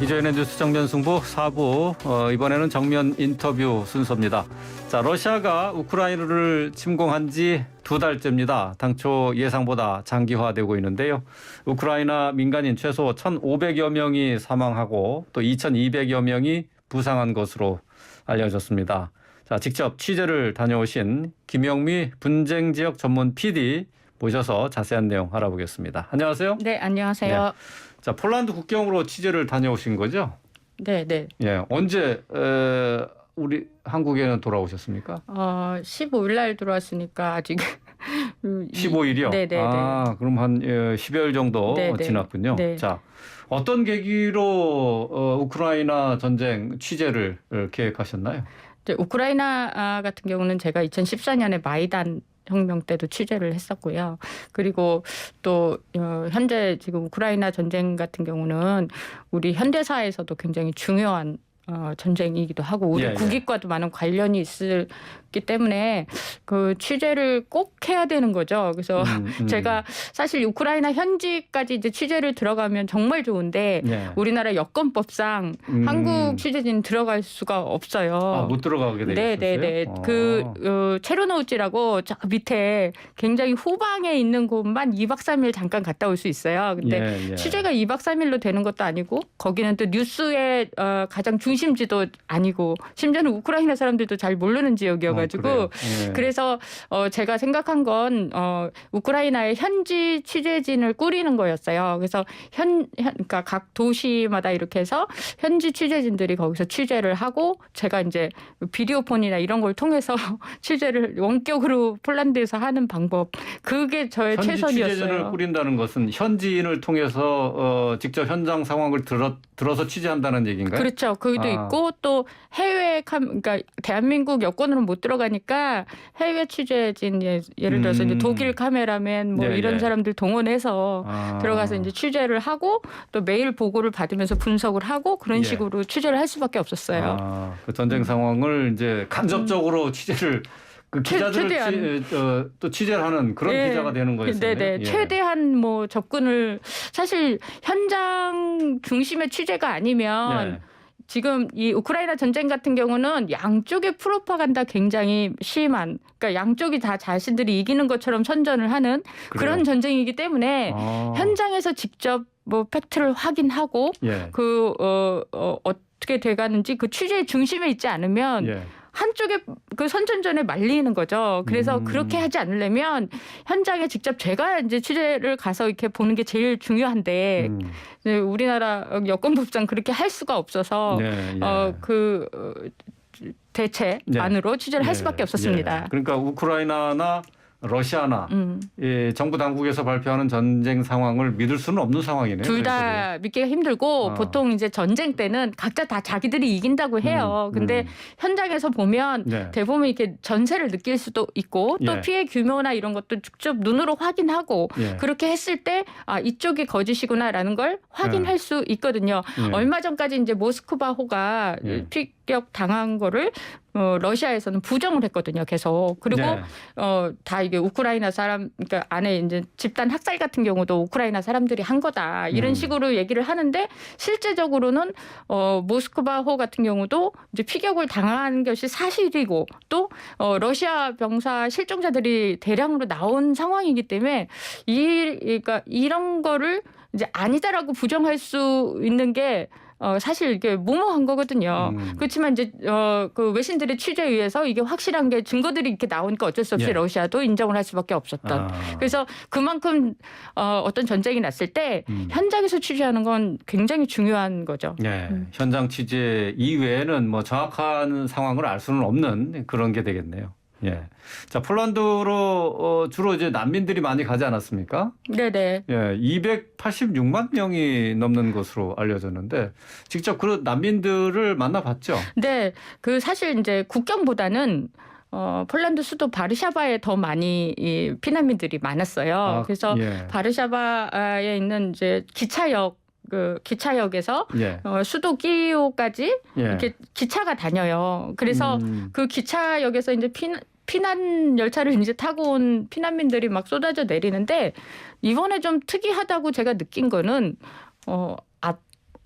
이조연의 뉴스 정면 승부 4부 이번에는 정면 인터뷰 순서입니다. 자, 러시아가 우크라이나를 침공한 지 2달째입니다. 당초 예상보다 장기화되고 있는데요. 우크라이나 민간인 최소 1,500여 명이 사망하고 또 2,200여 명이 부상한 것으로 알려졌습니다. 자, 직접 취재를 다녀오신 김영미 분쟁 지역 전문 PD 모셔서 자세한 내용 알아보겠습니다. 안녕하세요. 네, 안녕하세요. 네. 자, 폴란드 국경으로 취재를 다녀오신 거죠? 네, 네. 예, 언제 우리 한국에는 돌아오셨습니까? 15일 날 들어왔으니까 아직 15일이요? 네, 네, 아, 그럼 한 10여일 정도 네, 네. 지났군요. 네. 자, 어떤 계기로 우크라이나 전쟁 취재를 계획하셨나요? 이제 우크라이나 같은 경우는 제가 2014년에 마이단 혁명 때도 취재를 했었고요. 그리고 또 현재 지금 우크라이나 전쟁 같은 경우는 우리 현대사에서도 굉장히 중요한 전쟁이기도 하고 우리 예, 국익과도 많은 관련이 있기 때문에 그 취재를 꼭 해야 되는 거죠. 그래서 제가 사실 우크라이나 현지까지 이제 취재를 들어가면 정말 좋은데 예. 우리나라 여건법상 한국 취재진 들어갈 수가 없어요. 아, 못 들어가게 돼 있었어요? 네네네. 체르노우치라고 저 밑에 굉장히 후방에 있는 곳만 2박 3일 잠깐 갔다 올 수 있어요. 근데 예. 취재가 2박 3일로 되는 것도 아니고 거기는 또 뉴스의 가장 중심지도 아니고 심지어는 우크라이나 사람들도 잘 모르는 지역이어가지고 예. 그래서 제가 생각한 건 우크라이나의 현지 취재진을 꾸리는 거였어요. 그래서 그러니까 각 도시마다 이렇게 해서 현지 취재진들이 거기서 취재를 하고 제가 이제 비디오폰이나 이런 걸 통해서 취재를 원격으로 폴란드에서 하는 방법 그게 저의 현지 최선이었어요. 취재진을 꾸린다는 것은 현지인을 통해서 직접 현장 상황을 들어서 취재한다는 얘기인가요? 그렇죠. 거기도 있고 또 해외 그러니까 대한민국 여권으로 못 들어가니까 해외 취재진 예를 들어서 이제 독일 카메라맨 뭐 이런 사람들 동원해서 들어가서 이제 취재를 하고 또 매일 보고를 받으면서 분석을 하고 그런 식으로 취재를 할 수밖에 없었어요. 그 전쟁 상황을 이제 간접적으로 취재를 그 기자들을 또 취재를 하는 그런 기자가 되는 거였어요. 네네. 예. 최대한 뭐 접근을 사실 현장 중심의 취재가 아니면 지금 이 우크라이나 전쟁 같은 경우는 양쪽의 프로파간다 굉장히 심한 그러니까 양쪽이 다 자신들이 이기는 것처럼 선전을 하는 그런 전쟁이기 때문에 현장에서 직접 뭐 팩트를 확인하고 어떻게 돼가는지 그 취재의 중심에 있지 않으면 한쪽에 그 선전전에 말리는 거죠. 그래서 그렇게 하지 않으려면 현장에 직접 제가 이제 취재를 가서 이렇게 보는 게 제일 중요한데 우리나라 여권법상 그렇게 할 수가 없어서 대체안으로 취재를 할 수밖에 없었습니다. 그러니까 우크라이나나 러시아나 정부 당국에서 발표하는 전쟁 상황을 믿을 수는 없는 상황이네요. 둘 다 믿기가 힘들고 보통 이제 전쟁 때는 각자 다 자기들이 이긴다고 해요. 근데 현장에서 보면 대부분 이렇게 전세를 느낄 수도 있고 또 피해 규모나 이런 것도 직접 눈으로 확인하고 그렇게 했을 때 이쪽이 거짓이구나라는 걸 확인할 수 있거든요. 얼마 전까지 이제 모스크바호가 피격 당한 거를 러시아에서는 부정을 했거든요, 계속. 그리고 다 이게 우크라이나 사람, 그러니까 안에 이제 집단 학살 같은 경우도 우크라이나 사람들이 한 거다 이런 식으로 얘기를 하는데 실제적으로는 모스크바호 같은 경우도 이제 피격을 당한 것이 사실이고 또 러시아 병사 실종자들이 대량으로 나온 상황이기 때문에 그러니까 이런 거를 이제 아니다라고 부정할 수 있는 게 사실 이게 무모한 거거든요. 그렇지만 이제 그 외신들의 취재에 의해서 이게 확실한 게 증거들이 이렇게 나오니까 어쩔 수 없이 러시아도 인정을 할 수밖에 없었던. 그래서 그만큼 어떤 전쟁이 났을 때 현장에서 취재하는 건 굉장히 중요한 거죠. 현장 취재 이외에는 뭐 정확한 상황을 알 수는 없는 그런 게 되겠네요. 자, 폴란드로 주로 이제 난민들이 많이 가지 않았습니까? 네네. 286만 명이 넘는 것으로 알려졌는데 직접 그런 난민들을 만나봤죠? 네, 그 사실 이제 국경보다는 폴란드 수도 바르샤바에 더 많이 이 피난민들이 많았어요. 그래서 바르샤바에 있는 이제 기차역에서 수도 키이우까지 이렇게 기차가 다녀요. 그래서 그 기차역에서 이제 피난 열차를 이제 타고 온 피난민들이 막 쏟아져 내리는데 이번에 좀 특이하다고 제가 느낀 거는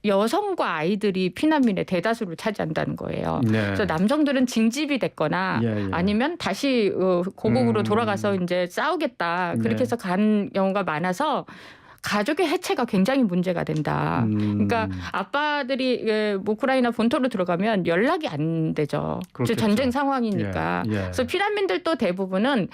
여성과 아이들이 피난민의 대다수를 차지한다는 거예요. 네. 그래서 남성들은 징집이 됐거나 아니면 다시 고국으로 돌아가서 이제 싸우겠다 그렇게 해서 간 경우가 많아서 가족의 해체가 굉장히 문제가 된다. 그러니까 아빠들이 우크라이나 본토로 들어가면 연락이 안 되죠. 전쟁 상황이니까. 그래서 피난민들도 대부분은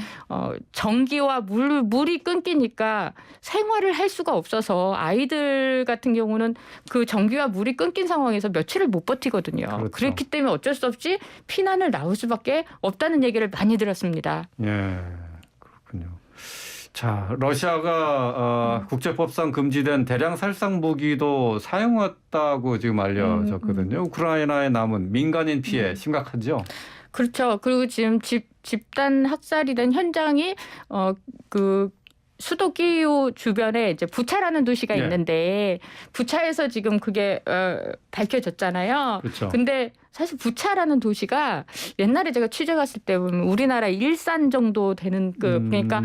전기와 물이 끊기니까 생활을 할 수가 없어서 아이들 같은 경우는 그 전기와 물이 끊긴 상황에서 며칠을 못 버티거든요. 그렇죠. 그렇기 때문에 어쩔 수 없이 피난을 나올 수밖에 없다는 얘기를 많이 들었습니다. 예, 그렇군요. 자, 러시아가 국제법상 금지된 대량 살상 무기도 사용했다고 지금 알려졌거든요. 우크라이나에 남은 민간인 피해 심각하죠? 그렇죠. 그리고 지금 집단 학살이 된 현장이 그 수도 키이우 주변에 이제 부차라는 도시가 있는데 부차에서 지금 그게 밝혀졌잖아요. 그렇죠. 근데 사실 부차라는 도시가 옛날에 제가 취재 갔을 때 보면 우리나라 일산 정도 되는 그러니까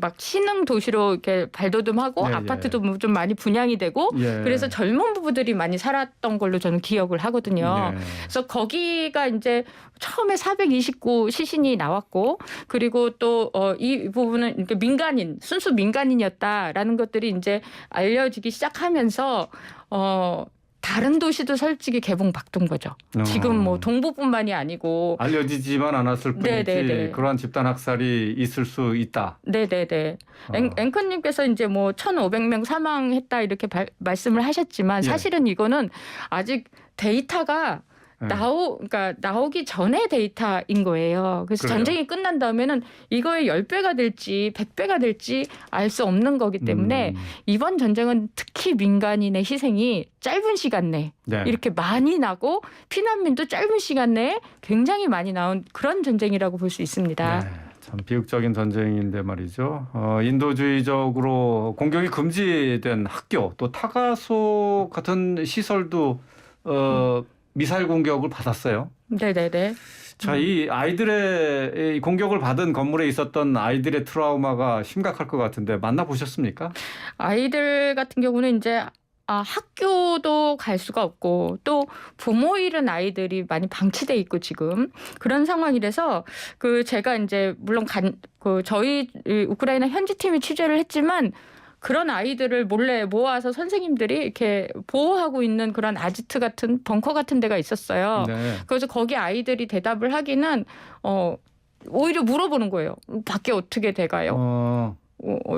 막 신흥 도시로 이렇게 발돋움하고 아파트도 좀 많이 분양이 되고 그래서 젊은 부부들이 많이 살았던 걸로 저는 기억을 하거든요. 그래서 거기가 이제 처음에 429 시신이 나왔고 그리고 또 이 부분은 이렇게 민간인 순수 민간인이었다라는 것들이 이제 알려지기 시작하면서 다른 도시도 솔직히 개봉박동 거죠. 지금 뭐 동부뿐만이 아니고 알려지지만 않았을 뿐이지 그러한 집단 학살이 있을 수 있다. 네네네. 앵커님께서 이제 뭐 1,500명 사망했다 이렇게 말씀을 하셨지만 사실은 이거는 아직 데이터가 그러니까 나오기 전에 데이터인 거예요. 그래서 전쟁이 끝난 다음에는 이거의 10배가 될지 100배가 될지 알 수 없는 거기 때문에 이번 전쟁은 특히 민간인의 희생이 짧은 시간 내에 이렇게 많이 나고 피난민도 짧은 시간 내에 굉장히 많이 나온 그런 전쟁이라고 볼 수 있습니다. 네, 참 비극적인 전쟁인데 말이죠. 인도주의적으로 공격이 금지된 학교 또 타가소 같은 시설도 미사일 공격을 받았어요. 네네네. 자, 이 아이들의 공격을 받은 건물에 있었던 아이들의 트라우마가 심각할 것 같은데 만나보셨습니까? 아이들 같은 경우는 이제 학교도 갈 수가 없고 또 부모 잃은 아이들이 많이 방치돼 있고 지금 그런 상황이라서 제가 이제 물론 저희 우크라이나 현지팀이 취재를 했지만 그런 아이들을 몰래 모아서 선생님들이 이렇게 보호하고 있는 그런 아지트 같은 벙커 같은 데가 있었어요. 그래서 거기 아이들이 대답을 하기는 오히려 물어보는 거예요. 밖에 어떻게 돼가요?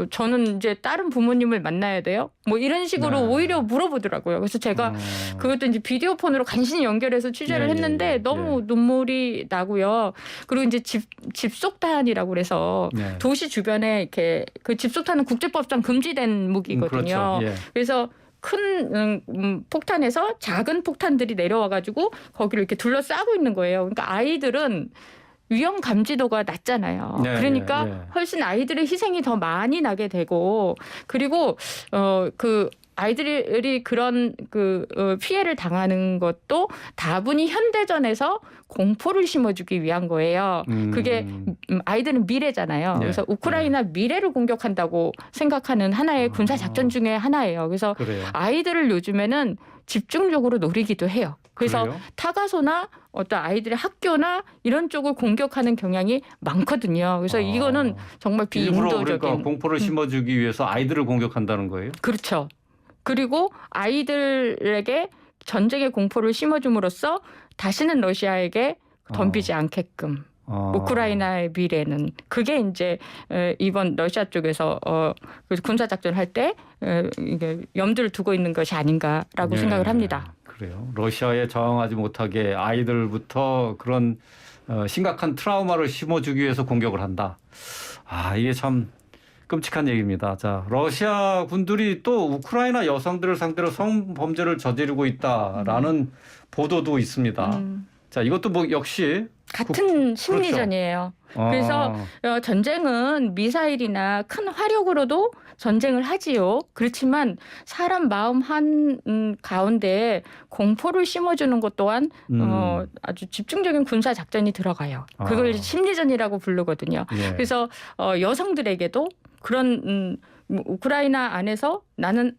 저는 이제 다른 부모님을 만나야 돼요. 뭐 이런 식으로 오히려 물어보더라고요. 그래서 제가 그것도 이제 비디오폰으로 간신히 연결해서 취재를 했는데 너무 눈물이 나고요. 그리고 이제 집속탄이라고 그래서 도시 주변에 이렇게 그 집속탄은 국제법상 금지된 무기거든요. 그래서 큰 폭탄에서 작은 폭탄들이 내려와가지고 거기를 이렇게 둘러싸고 있는 거예요. 그러니까 아이들은 위험 감지도가 낮잖아요. 그러니까 훨씬 아이들의 희생이 더 많이 나게 되고 그리고 아이들이 그런 피해를 당하는 것도 다분히 현대전에서 공포를 심어주기 위한 거예요. 그게 아이들은 미래잖아요. 그래서 우크라이나 미래를 공격한다고 생각하는 하나의 군사 작전 중에 하나예요. 그래서 아이들을 요즘에는 집중적으로 노리기도 해요. 그래서 타가소나 어떤 아이들의 학교나 이런 쪽을 공격하는 경향이 많거든요. 그래서 이거는 정말 비인도적인. 그러니까 공포를 심어주기 위해서 아이들을 공격한다는 거예요? 그렇죠. 그리고 아이들에게 전쟁의 공포를 심어줌으로써 다시는 러시아에게 덤비지 않게끔 우크라이나의 미래는 그게 이제 이번 러시아 쪽에서 군사 작전을 할 때 이게 염두를 두고 있는 것이 아닌가라고 생각을 합니다. 그래요. 러시아에 저항하지 못하게 아이들부터 그런 심각한 트라우마를 심어주기 위해서 공격을 한다. 이게 참 끔찍한 얘기입니다. 자, 러시아 군들이 또 우크라이나 여성들을 상대로 성범죄를 저지르고 있다라는 보도도 있습니다. 자, 이것도 뭐 역시 같은 심리전이에요. 그래서 전쟁은 미사일이나 큰 화력으로도 전쟁을 하지요. 그렇지만 사람 마음 한 가운데 공포를 심어주는 것 또한 아주 집중적인 군사 작전이 들어가요. 그걸 심리전이라고 부르거든요. 그래서 여성들에게도 그런 우크라이나 안에서 나는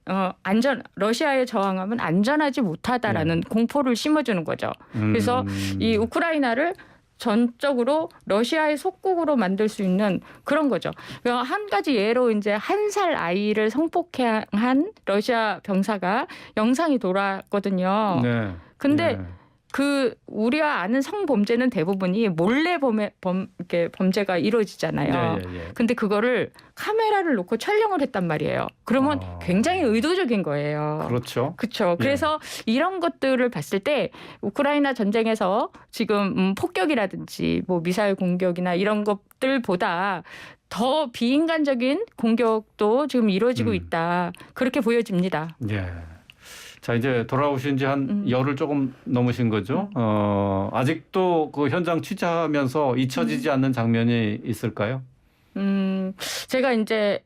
러시아에 저항하면 안전하지 못하다라는 공포를 심어주는 거죠. 그래서 이 우크라이나를 전적으로 러시아의 속국으로 만들 수 있는 그런 거죠. 한 가지 예로 이제 1살 아이를 성폭행한 러시아 병사가 영상이 돌았거든요. 네. 근데 네. 그 우리가 아는 성범죄는 대부분이 몰래 이렇게 범죄가 이루어지잖아요. 근데 그거를 카메라를 놓고 촬영을 했단 말이에요. 그러면 굉장히 의도적인 거예요. 그렇죠. 그렇죠. 그래서 이런 것들을 봤을 때 우크라이나 전쟁에서 지금 폭격이라든지 뭐 미사일 공격이나 이런 것들보다 더 비인간적인 공격도 지금 이루어지고 있다. 그렇게 보여집니다. 예. 자, 이제 돌아오신 지 한 열흘 조금 넘으신 거죠. 아직도 그 현장 취재하면서 잊혀지지 않는 장면이 있을까요? 제가 이제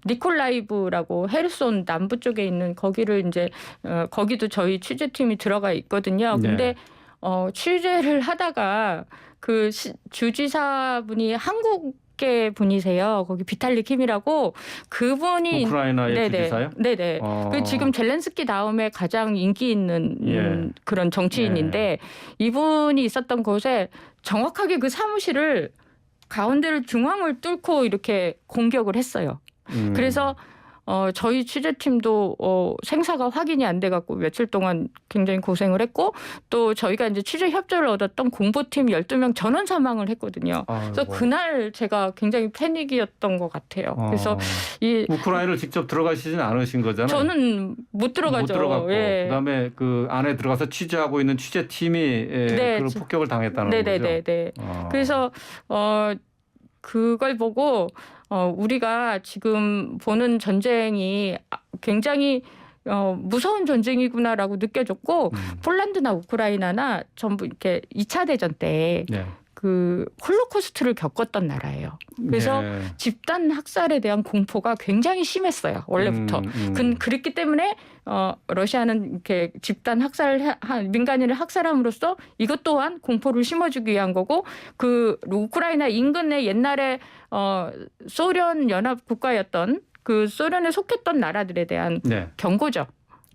니콜라이브라고 헤르손 남부 쪽에 있는 거기를 이제 거기도 저희 취재팀이 들어가 있거든요. 근데 취재를 하다가 그 주지사분이 한국 분이세요. 거기 비탈리 킴이라고 그분이 우크라이나의 주지사요? 네네. 그 지금 젤렌스키 다음에 가장 인기 있는 그런 정치인인데 이분이 있었던 곳에 정확하게 그 사무실을 가운데를 중앙을 뚫고 이렇게 공격을 했어요. 그래서 저희 취재팀도 생사가 확인이 안 돼갖고 며칠 동안 굉장히 고생을 했고 또 저희가 이제 취재 협조를 얻었던 공보팀 12명 전원 사망을 했거든요. 그래서 그날 제가 굉장히 패닉이었던 것 같아요. 그래서 이 우크라이나를 직접 들어가시진 않으신 거잖아요. 저는 못 들어가죠. 못 들어갔고 그다음에 그 안에 들어가서 취재하고 있는 취재팀이 그런 폭격을 당했다는 거죠. 네네네. 그래서 그걸 보고 우리가 지금 보는 전쟁이 굉장히 무서운 전쟁이구나라고 느껴졌고 폴란드나 우크라이나나 전부 이렇게 2차 대전 때 그 홀로코스트를 겪었던 나라예요. 그래서 집단 학살에 대한 공포가 굉장히 심했어요. 원래부터. 그랬기 때문에 러시아는 이렇게 집단 민간인을 학살함으로써 이것 또한 공포를 심어주기 위한 거고 그 우크라이나 인근에 옛날에 소련 연합 국가였던 그 소련에 속했던 나라들에 대한 경고죠.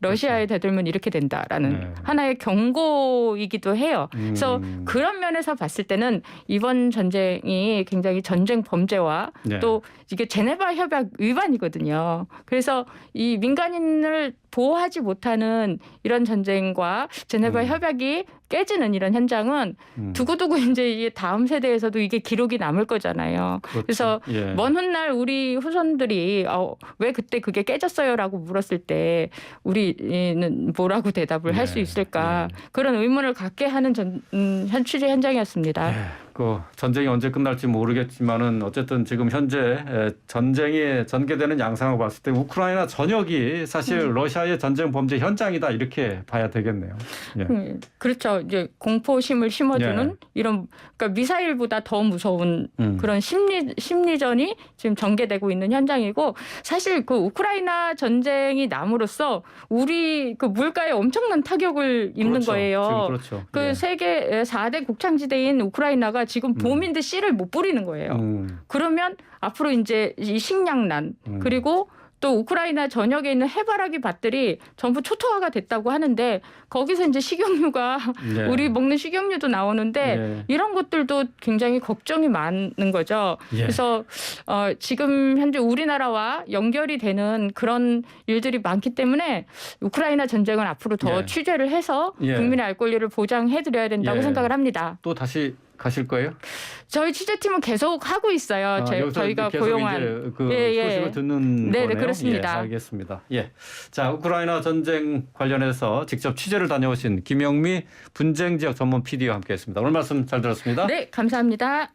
러시아에 대들면 이렇게 된다라는 하나의 경고이기도 해요. 그래서 그런 면에서 봤을 때는 이번 전쟁이 굉장히 전쟁 범죄와 또 이게 제네바 협약 위반이거든요. 그래서 이 민간인을 보호하지 못하는 이런 전쟁과 제네바 협약이 깨지는 이런 현장은 두고두고 이제 이게 다음 세대에서도 이게 기록이 남을 거잖아요. 그래서 먼 훗날 우리 후손들이 왜 그때 그게 깨졌어요라고 물었을 때 우리는 뭐라고 대답을 할 수 있을까 그런 의문을 갖게 하는 취재 현장이었습니다. 그 전쟁이 언제 끝날지 모르겠지만은 어쨌든 지금 현재 전쟁이 전개되는 양상을 봤을 때 우크라이나 전역이 사실 러시아의 전쟁 범죄 현장이다 이렇게 봐야 되겠네요. 그렇죠. 이제 공포심을 심어주는 이런 그러니까 미사일보다 더 무서운 그런 심리전이 지금 전개되고 있는 현장이고 사실 그 우크라이나 전쟁이 남으로써 우리 그 물가에 엄청난 타격을 입는 거예요. 그 세계 4대 곡창지대인 우크라이나가 지금 봄인데 씨를 못 뿌리는 거예요. 그러면 앞으로 이제 이 식량난 그리고 또 우크라이나 전역에 있는 해바라기 밭들이 전부 초토화가 됐다고 하는데 거기서 이제 식용유가 우리 먹는 식용유도 나오는데 이런 것들도 굉장히 걱정이 많은 거죠. 그래서 지금 현재 우리나라와 연결이 되는 그런 일들이 많기 때문에 우크라이나 전쟁은 앞으로 더 취재를 해서 국민의 알 권리를 보장해드려야 된다고 생각을 합니다. 또 다시 가실 거예요? 저희 취재팀은 계속 하고 있어요. 저희가 고용한 그 소식을 듣는 거네요. 네, 그렇습니다. 알겠습니다. 자, 우크라이나 전쟁 관련해서 직접 취재를 다녀오신 김영미 분쟁 지역 전문 PD와 함께했습니다. 오늘 말씀 잘 들었습니다. 네, 감사합니다.